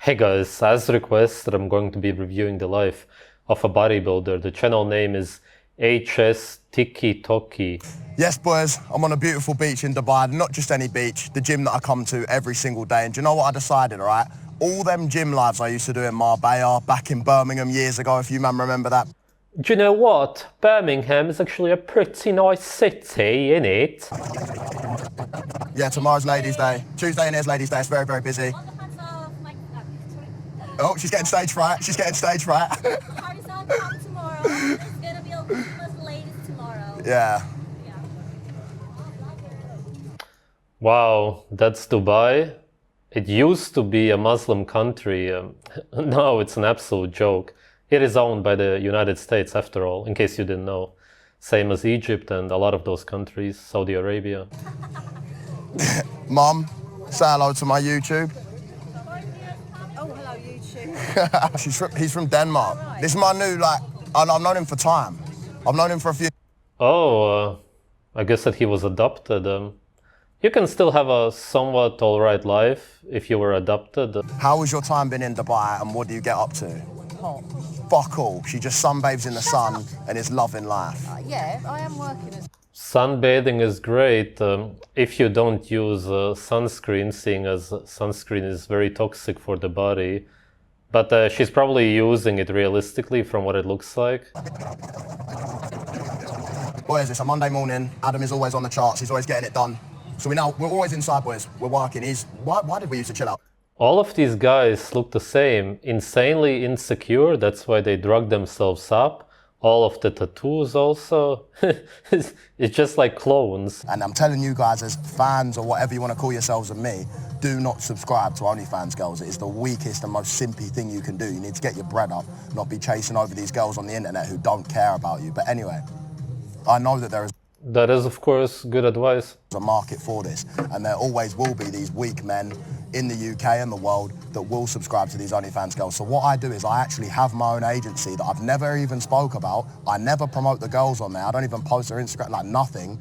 Hey guys, as requested, I'm going to be reviewing the life of a bodybuilder. The channel name is HS Tiki Toki. Yes, boys, I'm on a beautiful beach in Dubai. Not just any beach, the gym that I come to every single day. And do you know what I decided, all right? All them gym lives I used to do in Marbella, back in Birmingham years ago, if you man remember that. Do you know what? Birmingham is actually a pretty nice city, innit? Yeah, tomorrow's Ladies' Day. Tuesday and here's Ladies' Day. It's very, very busy. Oh, she's getting stage fright. She's getting stage fright. Party's on top tomorrow. It's gonna be a Muslim ladies tomorrow. Yeah. Wow, that's Dubai. It used to be a Muslim country. Now it's an absolute joke. It is owned by the United States, after all, in case you didn't know. Same as Egypt and a lot of those countries, Saudi Arabia. Mum, say hello to my YouTube. Oh, hello, YouTube. He's from Denmark. Right. This is my new, I've known him for time. I've known him for a few... Oh, I guess that he was adopted. You can still have a somewhat alright life if you were adopted. How has your time been in Dubai and what do you get up to? Hot. Fuck all. She just sunbathes in the sun and is loving life. Yeah, I am working as... Sunbathing is great if you don't use sunscreen, seeing as sunscreen is very toxic for the body. But she's probably using it realistically from what it looks like. Boys, it's a Monday morning. Adam is always on the charts. He's always getting it done. So we're always inside, boys. We're working. Why did we used to chill out? All of these guys look the same. Insanely insecure, that's why they drug themselves up. All of the tattoos also. It's just like clones. And I'm telling you guys, as fans or whatever you want to call yourselves of me, do not subscribe to OnlyFans girls. It is the weakest and most simpy thing you can do. You need to get your bread up, not be chasing over these girls on the internet who don't care about you. But anyway, I know that there is... That is, of course, good advice. a market for this, and there always will be these weak men in the UK and the world that will subscribe to these OnlyFans girls. So what I do is I actually have my own agency that I've never even spoke about. I never promote the girls on there. I don't even post their Instagram, like nothing.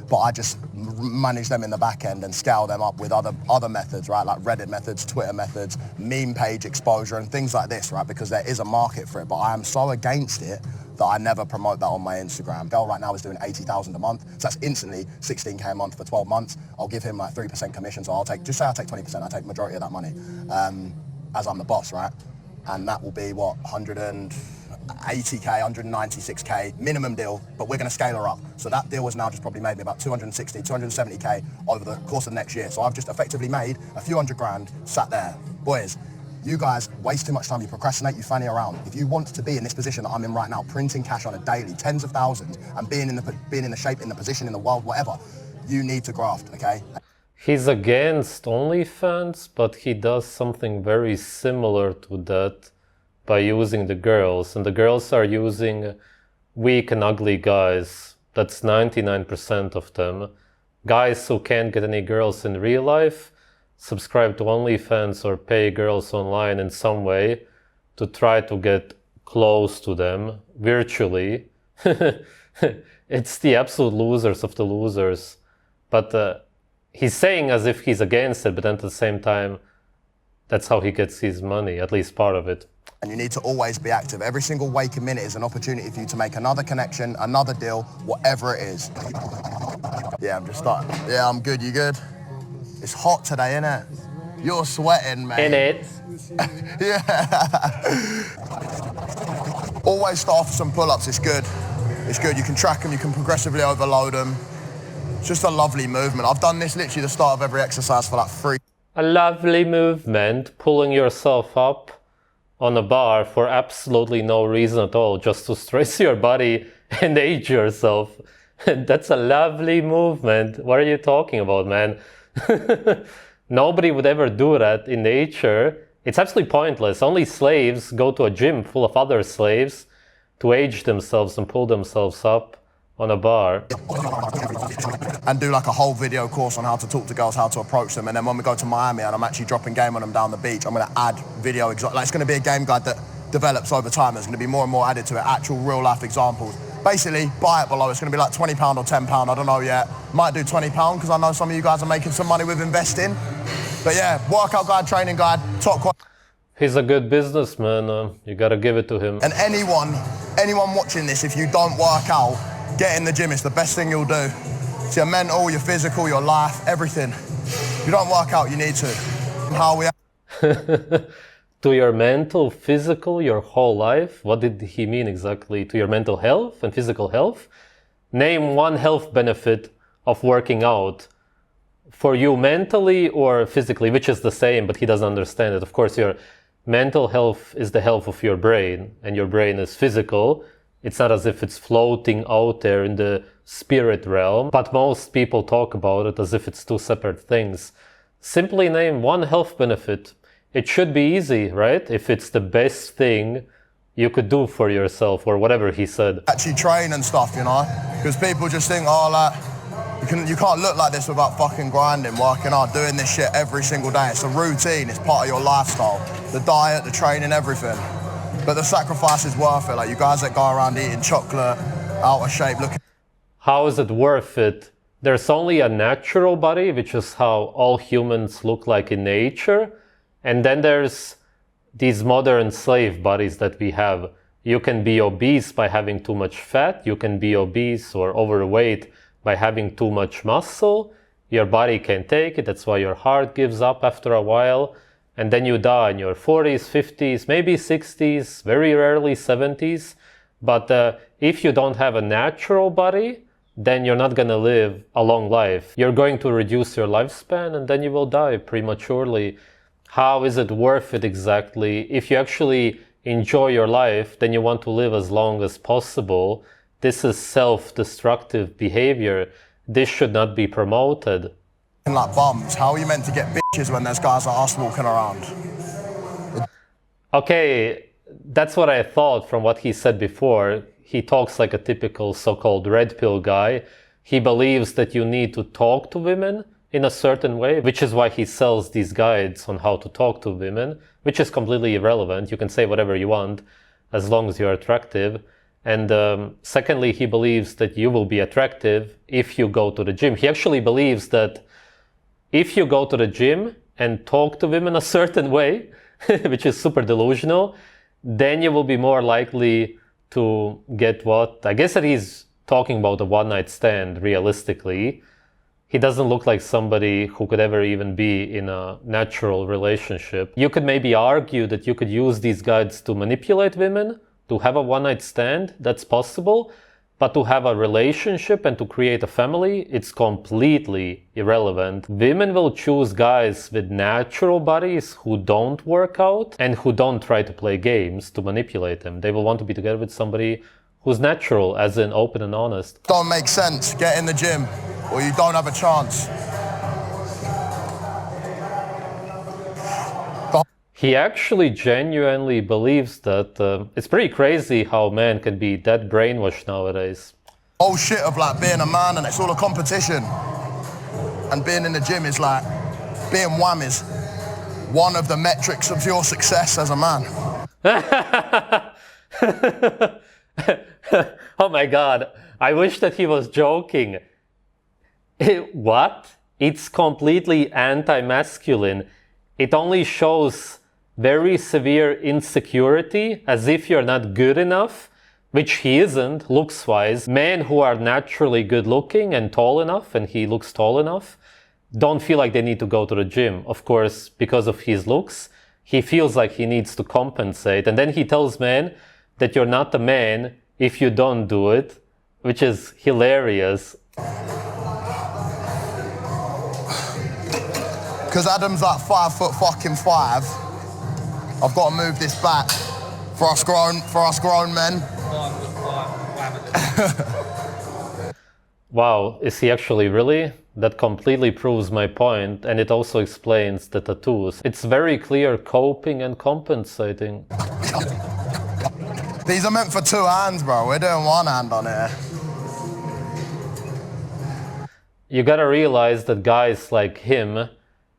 But I just manage them in the back end and scale them up with other methods, right? Like Reddit methods, Twitter methods, meme page exposure and things like this, right? Because there is a market for it. But I am so against it that I never promote that on my Instagram. Girl right now is doing 80,000 a month. So that's instantly 16K a month for 12 months. I'll give him like 3% commission. So just say I take 20%, I take the majority of that money as I'm the boss, right? And that will be what, 180K, 196K minimum deal, but we're gonna scale her up. So that deal has now just probably made me about 260, 270K over the course of next year. So I've just effectively made a few $100 grand sat there. Boys, you guys waste too much time, you procrastinate, you fanny around. If you want to be in this position that I'm in right now, printing cash on a daily, tens of thousands, and being in the shape, in the position, in the world, whatever, you need to graft, okay? He's against OnlyFans, but he does something very similar to that by using the girls. And the girls are using weak and ugly guys. That's 99% of them. Guys who can't get any girls in real life subscribe to OnlyFans or pay girls online in some way to try to get close to them virtually. It's the absolute losers of the losers. But he's saying as if he's against it, but then at the same time, that's how he gets his money, at least part of it. And you need to always be active. Every single waking minute is an opportunity for you to make another connection, another deal, whatever it is. Yeah, I'm just starting. Yeah, I'm good. You good? It's hot today, innit? You're sweating, man. In it. Yeah. Always start off with some pull-ups. It's good. It's good. You can track them. You can progressively overload them. It's just a lovely movement. I've done this literally the start of every exercise for like 3. A lovely movement, pulling yourself up on a bar for absolutely no reason at all, just to stress your body and age yourself. That's a lovely movement. What are you talking about, man? Nobody would ever do that in nature. It's absolutely pointless. Only slaves go to a gym full of other slaves to age themselves and pull themselves up on a bar. And do like a whole video course on how to talk to girls, how to approach them. And then when we go to Miami and I'm actually dropping game on them down the beach, I'm gonna add video, like it's gonna be a game guide that develops over time. There's gonna be more and more added to it, actual real life examples. Basically, buy it below. It's gonna be like £20 or £10, I don't know yet. Might do £20 because I know some of you guys are making some money with investing. But yeah, workout guide, training guide, top quality. He's a good businessman, you gotta give it to him. And anyone watching this, if you don't work out, get in the gym, it's the best thing you'll do. It's your mental, your physical, your life, everything. If you don't work out, you need to. How we To your mental, physical, your whole life? What did he mean exactly? To your mental health and physical health? Name one health benefit of working out for you mentally or physically, which is the same, but he doesn't understand it. Of course, your mental health is the health of your brain, and your brain is physical. It's not as if it's floating out there in the spirit realm, but most people talk about it as if it's two separate things. Simply name one health benefit. It should be easy, right? If it's the best thing you could do for yourself, or whatever he said. actually train and stuff, you know? Because people just think, oh, like, you can't look like this without fucking grinding, working hard, doing this shit every single day. It's a routine, it's part of your lifestyle. The diet, the training, everything. But the sacrifice is worth it. Like, you guys that go around eating chocolate, out of shape, looking... How is it worth it? There's only a natural body, which is how all humans look like in nature. And then there's these modern slave bodies that we have. You can be obese by having too much fat. You can be obese or overweight by having too much muscle. Your body can take it. That's why your heart gives up after a while. And then you die in your 40s, 50s, maybe 60s, very rarely 70s. But if you don't have a natural body, then you're not going to live a long life. You're going to reduce your lifespan and then you will die prematurely. How is it worth it exactly? If you actually enjoy your life, then you want to live as long as possible. This is self-destructive behavior. This should not be promoted. like bums. How are you meant to get bitches when there's guys like us walking around? Okay, that's what I thought from what he said before. He talks like a typical so-called red pill guy. He believes that you need to talk to women in a certain way, which is why he sells these guides on how to talk to women, which is completely irrelevant. You can say whatever you want as long as you're attractive. And secondly, he believes that you will be attractive if you go to the gym. He actually believes that if you go to the gym and talk to women a certain way, which is super delusional, then you will be more likely to get what? I guess that he's talking about a one-night stand, realistically. He doesn't look like somebody who could ever even be in a natural relationship. You could maybe argue that you could use these guides to manipulate women, to have a one-night stand, that's possible. But to have a relationship and to create a family, it's completely irrelevant. Women will choose guys with natural bodies who don't work out and who don't try to play games to manipulate them. They will want to be together with somebody who's natural, as in open and honest. Don't make sense. Get in the gym or you don't have a chance. He actually genuinely believes that. It's pretty crazy how men can be that brainwashed nowadays. Whole shit of like being a man and it's all a competition. And being in the gym is like, being wham is one of the metrics of your success as a man. Oh my God, I wish that he was joking. What? It's completely anti-masculine. It only shows very severe insecurity, as if you're not good enough, which he isn't, looks-wise. Men who are naturally good-looking and tall enough, and he looks tall enough, don't feel like they need to go to the gym. Of course, because of his looks, he feels like he needs to compensate. And then he tells men that you're not a man if you don't do it, which is hilarious. Because Adam's like 5'5". I've got to move this back for us grown men. Wow, is he actually really? That completely proves my point, and it also explains the tattoos. It's very clear coping and compensating. These are meant for two hands, bro. We're doing one hand on here. You gotta realize that guys like him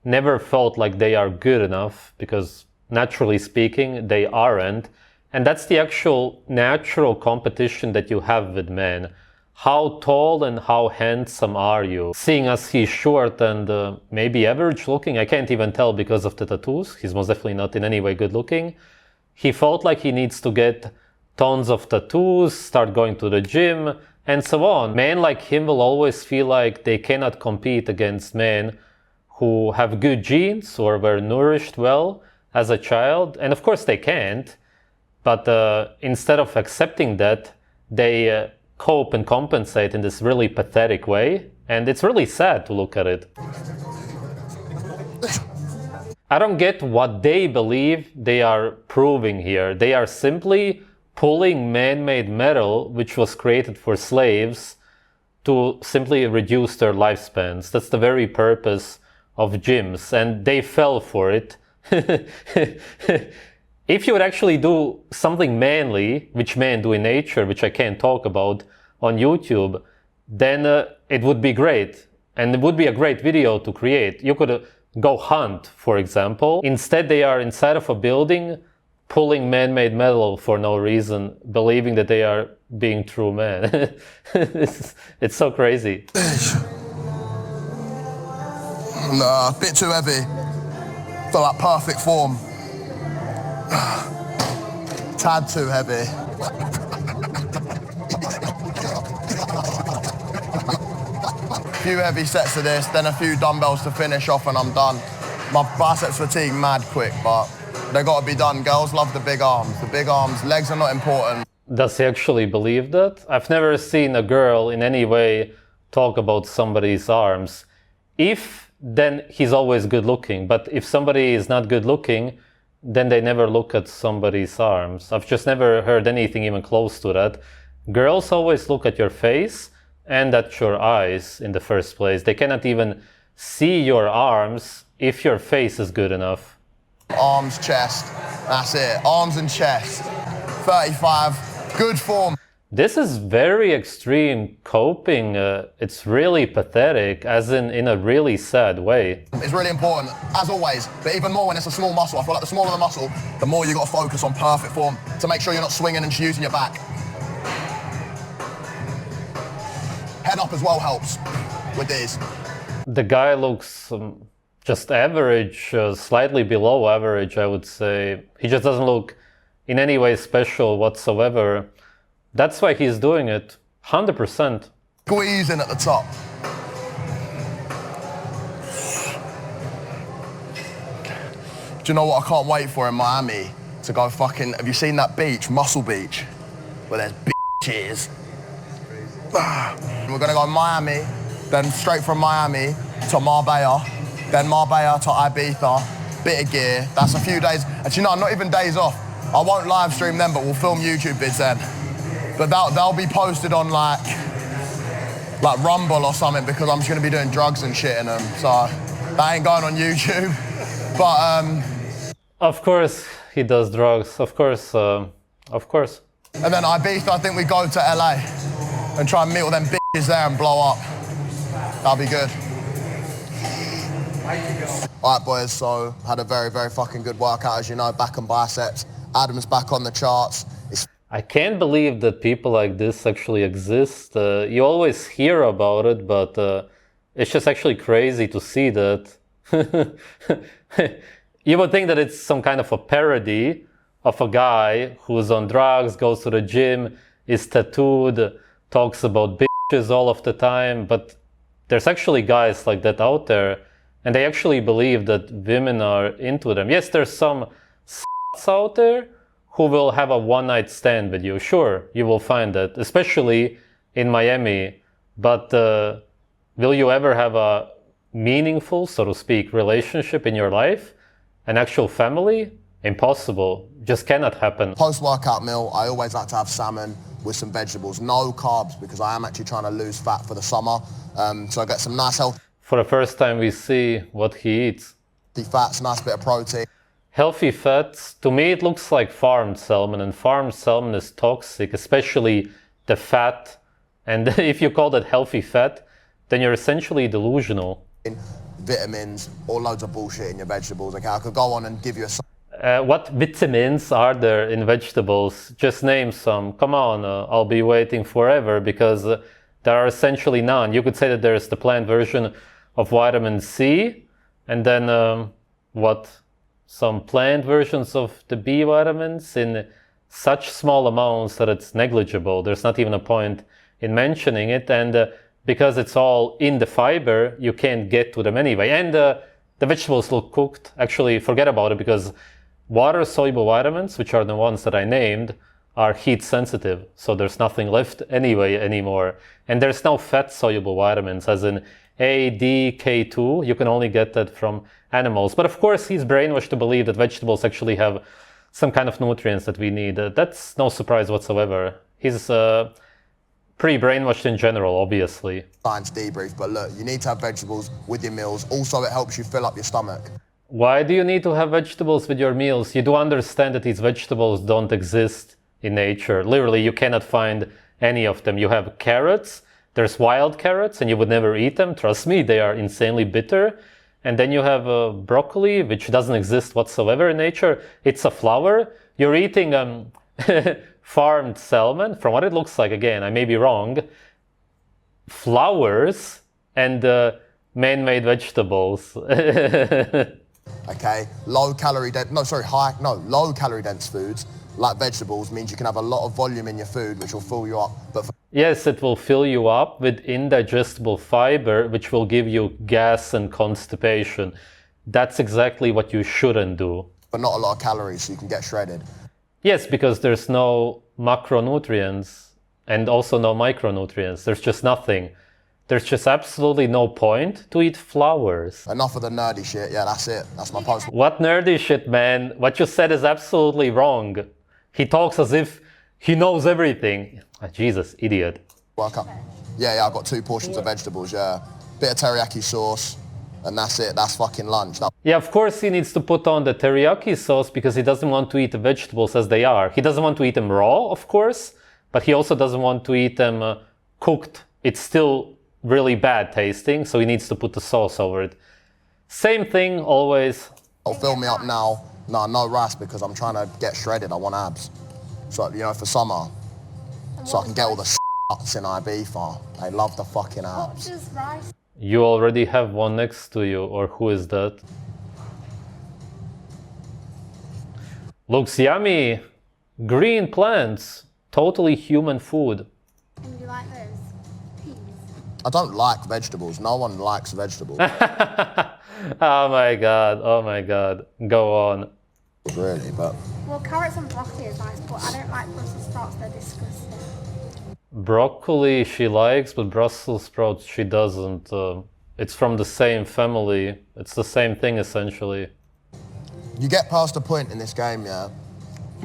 never felt like they are good enough, because naturally speaking, they aren't. And that's the actual natural competition that you have with men. how tall and how handsome are you? Seeing as he's short and maybe average looking, I can't even tell because of the tattoos. He's most definitely not in any way good looking. He felt like he needs to get tons of tattoos, start going to the gym, and so on. Men like him will always feel like they cannot compete against men who have good genes or were nourished well as a child. And of course they can't, but instead of accepting that, they cope and compensate in this really pathetic way. And it's really sad to look at it. I don't get what they believe they are proving here. They are simply pulling man-made metal, which was created for slaves, to simply reduce their lifespans. That's the very purpose of gyms, and they fell for it. If you would actually do something manly, which men do in nature, which I can't talk about on YouTube, then it would be great. And it would be a great video to create. You could go hunt, for example. Instead, they are inside of a building, pulling man-made metal for no reason, believing that they are being true men. It's so crazy. Nah, a bit too heavy for that perfect form. Tad too heavy. Few heavy sets of this, then a few dumbbells to finish off and I'm done. My biceps fatigue mad quick, but they gotta be done. Girls love the big arms. The big arms, legs are not important. Does he actually believe that? I've never seen a girl in any way talk about somebody's arms. If, then he's always good looking, but if somebody is not good looking, then they never look at somebody's arms. I've just never heard anything even close to that. Girls always look at your face and at your eyes in the first place. They cannot even see your arms if your face is good enough. Arms, chest, that's it. Arms and chest. 35, good form. This is very extreme coping. It's really pathetic, as in a really sad way. It's really important, as always, but even more when it's a small muscle. I feel like the smaller the muscle, the more you got to focus on perfect form to make sure you're not swinging and using your back. Head up as well helps with these. The guy looks just average, slightly below average, I would say. He just doesn't look in any way special whatsoever. That's why he's doing it, 100%. Squeezing at the top. Do you know what I can't wait for in Miami? To go fucking, have you seen that beach, Muscle Beach? Where there's bitches. We're gonna go Miami, then straight from Miami to Marbella, then Marbella to Ibiza, bit of gear. That's a few days. Actually, no, not even days off. I won't live stream them, but we'll film YouTube vids then. But they'll be posted on like Rumble or something because I'm just gonna be doing drugs and shit in them. So that ain't going on YouTube. But of course he does drugs. Of course. And then Ibiza, I think we go to LA and try and meet all them bitches there and blow up. That'll be good. All right, boys. So had a very, very fucking good workout, as you know. Back and biceps. Adam's back on the charts. I can't believe that people like this actually exist. You always hear about it, but it's just actually crazy to see that. You would think that it's some kind of a parody of a guy who's on drugs, goes to the gym, is tattooed, talks about bitches all of the time, but there's actually guys like that out there, and they actually believe that women are into them. Yes, there's some s***s out there who will have a one-night stand with you. Sure, you will find that, especially in Miami. But will you ever have a meaningful, so to speak, relationship in your life? An actual family? Impossible. Just cannot happen. Post-workout meal, I always like to have salmon with some vegetables. No carbs, because I am actually trying to lose fat for the summer. So I get some nice healthy For the first time we see what he eats. fats, nice bit of protein. Healthy fats, to me it looks like farmed salmon, and farmed salmon is toxic, especially the fat. And if you call that healthy fat, then you're essentially delusional. Vitamins, or loads of bullshit in your vegetables. Okay, I could go on and give you a... What vitamins are there in vegetables? Just name some. Come on, I'll be waiting forever, because There are essentially none. You could say that there's the plant version of vitamin C, and then some plant versions of the B vitamins in such small amounts that it's negligible. There's not even a point in mentioning it, and because it's all in the fiber, you can't get to them anyway. And the vegetables look cooked. Actually, forget about it, because water-soluble vitamins, which are the ones that I named, are heat sensitive, so there's nothing left anymore. And there's no fat-soluble vitamins, as in A, D, K2. You can only get that from animals. But of course, he's brainwashed to believe that vegetables actually have some kind of nutrients that we need. That's no surprise whatsoever. He's pretty brainwashed in general, obviously. Science debrief, but look, you need to have vegetables with your meals. Also, it helps you fill up your stomach. Why do you need to have vegetables with your meals? You do understand that these vegetables don't exist in nature. Literally, you cannot find any of them. You have carrots, there's wild carrots, and you would never eat them. Trust me, they are insanely bitter. And then you have broccoli, which doesn't exist whatsoever in nature. It's a flower. You're eating farmed salmon, from what it looks like, again, I may be wrong, flowers, and man-made vegetables. Okay, low calorie dense foods like vegetables means you can have a lot of volume in your food, which will fill you up. But Yes, it will fill you up with indigestible fiber, which will give you gas and constipation. That's exactly what you shouldn't do. but not a lot of calories, so you can get shredded. Yes, because there's no macronutrients and also no micronutrients. There's just nothing. There's just absolutely no point to eat flowers. Enough of the nerdy shit. Yeah, that's it. That's my post. What nerdy shit, man? What you said is absolutely wrong. He talks as if he knows everything. Ah, Jesus, idiot. Welcome. Yeah, I've got 2 portions of vegetables, yeah. Bit of teriyaki sauce, and that's it. That's fucking lunch. Yeah, of course he needs to put on the teriyaki sauce because he doesn't want to eat the vegetables as they are. He doesn't want to eat them raw, of course, but he also doesn't want to eat them cooked. It's still really bad tasting, so he needs to put the sauce over it. Same thing always. Oh, fill me up now. No rice because I'm trying to get shredded. I want abs. So, you know, for summer. So I can get all the nuts in Ibiza. I love the fucking abs. Just rice. You already have one next to you, or who is that? Looks yummy. Green plants. Totally human food. And you like those? Peas. I don't like vegetables. No one likes vegetables. Oh my god. Go on. Really, but... Well, carrots and broccoli is nice, but I don't like Brussels sprouts. They're disgusting. Broccoli she likes, but Brussels sprouts she doesn't. It's from the same family. It's the same thing, essentially. You get past a point in this game, yeah,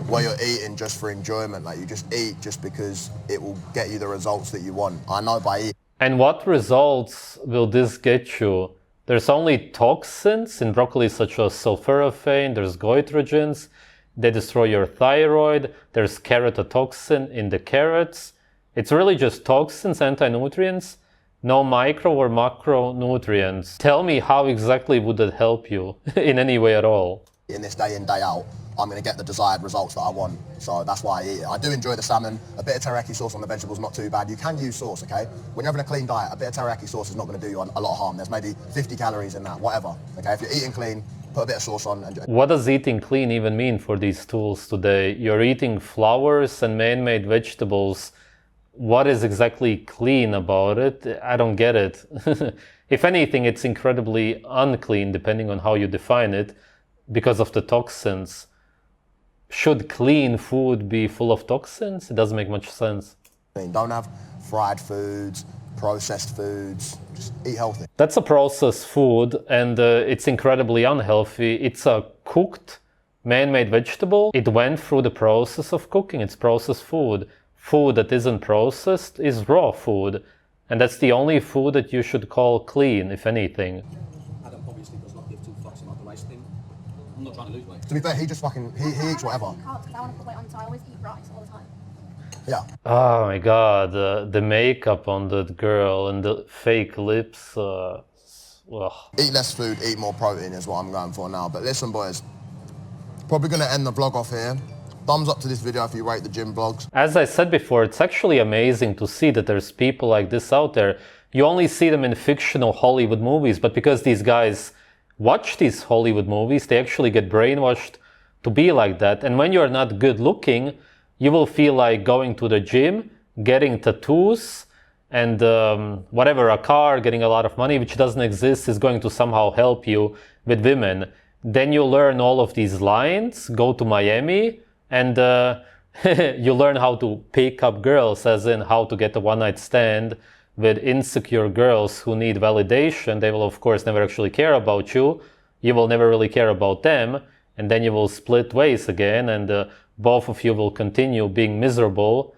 where you're eating just for enjoyment. Like, you just eat just because it will get you the results that you want. I know by eating. And what results will this get you? There's only toxins in broccoli such as sulforaphane, there's goitrogens, they destroy your thyroid, there's keratotoxin in the carrots. It's really just toxins, anti-nutrients, no micro or macronutrients. Tell me how exactly would that help you in any way at all? In this day in, day out, I'm going to get the desired results that I want. So that's why I eat it. I do enjoy the salmon. A bit of teriyaki sauce on the vegetables, not too bad. You can use sauce, okay? When you're having a clean diet, a bit of teriyaki sauce is not going to do you a lot of harm. There's maybe 50 calories in that, whatever. Okay, if you're eating clean, put a bit of sauce on. And what does eating clean even mean for these tools today? You're eating flowers and man-made vegetables. What is exactly clean about it? I don't get it. If anything, it's incredibly unclean, depending on how you define it, because of the toxins. Should clean food be full of toxins? It doesn't make much sense. Don't have fried foods, processed foods, just eat healthy. That's a processed food, and it's incredibly unhealthy. It's a cooked, man-made vegetable. It went through the process of cooking. It's processed food. Food that isn't processed is raw food, and that's the only food that you should call clean, if anything. Adam obviously does not give 2 fucks about the rice thing. I'm not trying to lose weight. To be fair, he just fucking, he eats whatever. Because I want to put weight on, so I always eat rice all the time. Yeah. Oh my god, the makeup on that girl and the fake lips. Ugh. Eat less food, eat more protein is what I'm going for now. But listen, boys, probably going to end the vlog off here. Thumbs up to this video if you rate the gym vlogs. As I said before, it's actually amazing to see that there's people like this out there. You only see them in fictional Hollywood movies, but because these guys watch these Hollywood movies, they actually get brainwashed to be like that. And when you're not good looking, you will feel like going to the gym, getting tattoos, and whatever, a car, getting a lot of money, which doesn't exist, is going to somehow help you with women. Then you learn all of these lines, go to Miami, and you learn how to pick up girls, as in how to get a one-night stand with insecure girls who need validation. They will, of course, never actually care about you. You will never really care about them. And then you will split ways again, and both of you will continue being miserable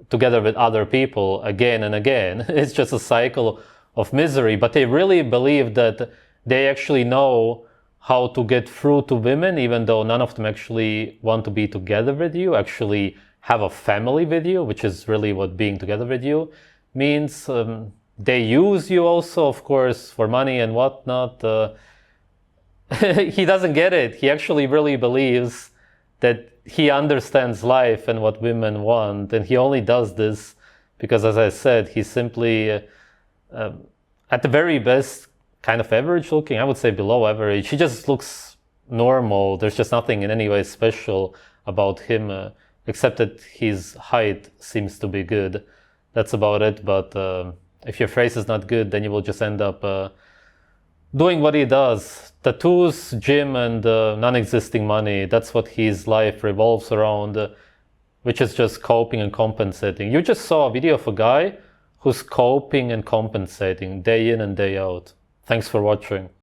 together with other people again and again. It's just a cycle of misery. But they really believe that they actually know how to get through to women, even though none of them actually want to be together with you, actually have a family with you, which is really what being together with you means. They use you also, of course, for money and whatnot. He doesn't get it. He actually really believes that he understands life and what women want, and he only does this because, as I said, he's simply at the very best kind of average looking. I would say below average. He just looks normal. There's just nothing in any way special about him, except that his height seems to be good. That's about it. But if your face is not good, then you will just end up doing what he does. Tattoos, gym, and non-existing money. That's what his life revolves around, which is just coping and compensating. You just saw a video of a guy who's coping and compensating day in and day out. Thanks for watching.